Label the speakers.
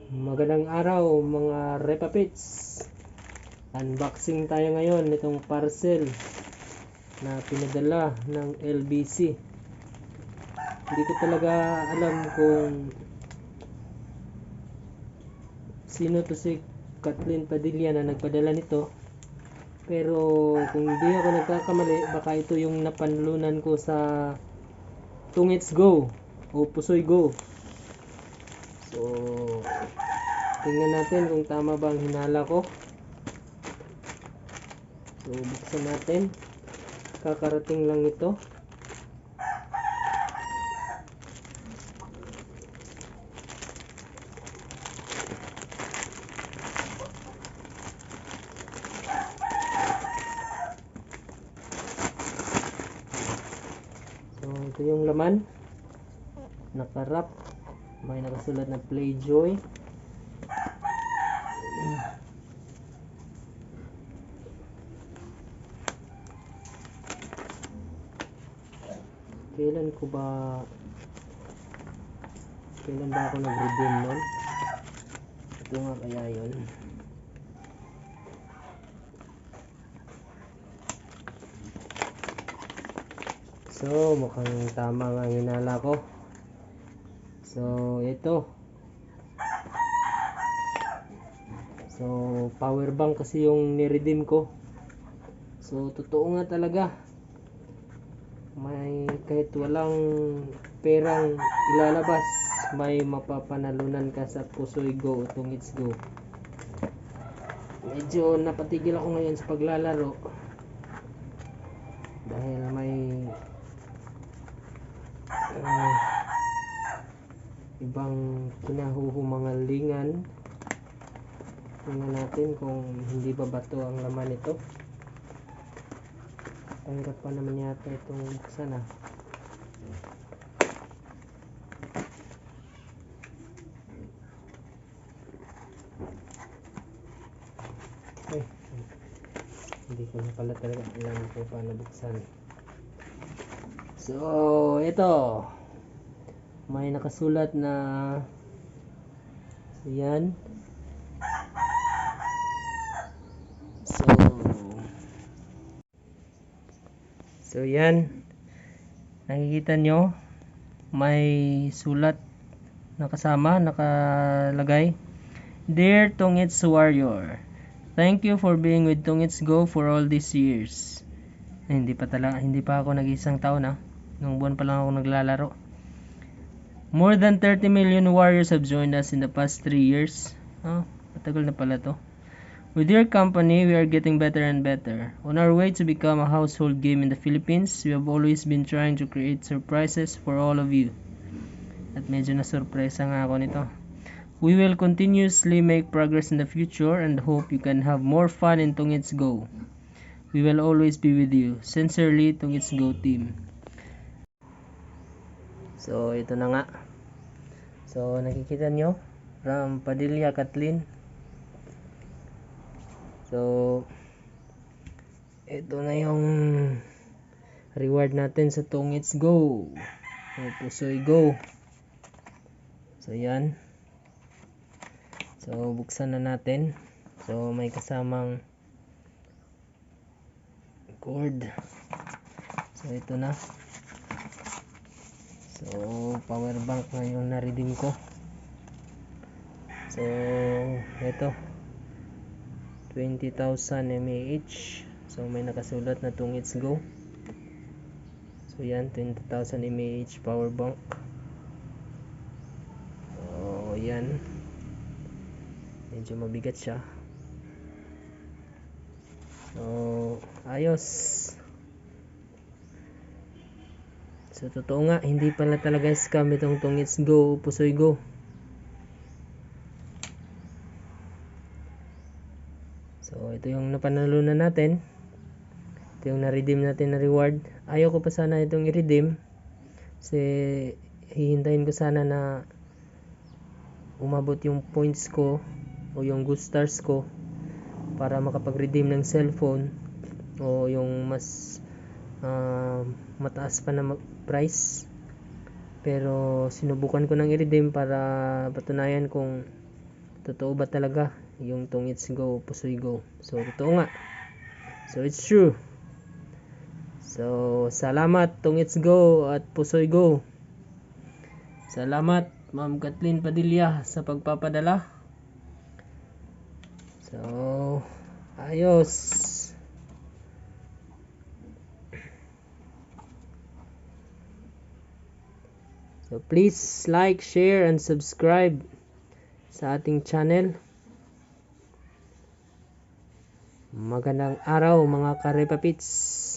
Speaker 1: Magandang araw mga Repapits. Unboxing tayo ngayon nitong parcel na pinadala ng LBC. Hindi ko talaga alam kung sino to si Kathleen Padilla na nagpadala nito. Pero kung hindi ako nagkakamali, baka ito yung napanlunan ko sa Tungits Go o Pusoy Go. So, tingnan natin kung tama ba ang hinala ko. So, buksan natin. Kakarating lang ito. So, ito yung laman. Nakarap. May nakasulat na Playjoy. Kailan ba ako nag-redeem nun? Ito nga kaya yun. So, mukhang tama nga ang hinala ko. So, ito. So, power bank kasi yung ni-redeem ko. So, totoo nga talaga. May kahit walang perang ilalabas, may mapapanalunan ka sa Pusoy Go o Tungits Go. Medyo napatigil ako ngayon sa paglalaro dahil may ibang kinahuhumangalingan. Tingnan natin kung hindi ba bato ang laman nito. Tanggap pa naman yata itong buksan . Ay, hindi ko na pala talaga alam kung paano buksan. So, ito. May nakasulat na yan. So yan. Nakikita nyo, may sulat na kasama, nakalagay. Dear Tungits Warrior, thank you for being with Tungits Go for all these years. Hindi pa ako nag-isang taon . Nung buwan pa lang ako naglalaro. More than 30 million warriors have joined us in the past 3 years. Matagal na pala to. With your company, we are getting better and better. On our way to become a household game in the Philippines, we have always been trying to create surprises for all of you. At medyo na-surpresa nga ako nito. We will continuously make progress in the future and hope you can have more fun in Tungits Go. We will always be with you. Sincerely, Tungits Go team. So, ito na nga. So, nakikita nyo? From Padilla Kathleen. So, ito na yung reward natin sa Tungits Go o Pusoy Go. So, yan. So, buksan na natin. So, may kasamang cord. So, ito na. So, power bank na yung na-redeem ko. So, ito. 20,000 mAh. So, may nakasulat na Tungits Go. So, yan. 20,000 mAh power bank. So, yan. Medyo mabigat siya. So, ayos. So, totoo nga. Hindi pala talaga scam itong Tungits Go, Pusoy Go. So, ito yung napanalunan natin. Ito yung na-redeem natin na reward. Ayaw ko pa sana itong i-redeem. Kasi, hihintayin ko sana na umabot yung points ko o yung good stars ko para makapag-redeem ng cellphone o yung mas mataas pa na price. Pero, sinubukan ko nang i-redeem para patunayan kung totoo ba talaga yung Tong It's Go, Pusoy Go. So totoo nga. So it's true. So salamat Tong It's Go at Pusoy Go. Salamat Ma'am Kathleen Padilla sa pagpapadala. So ayos. So please like, share, and subscribe sa ating channel. Magandang araw mga karepapits.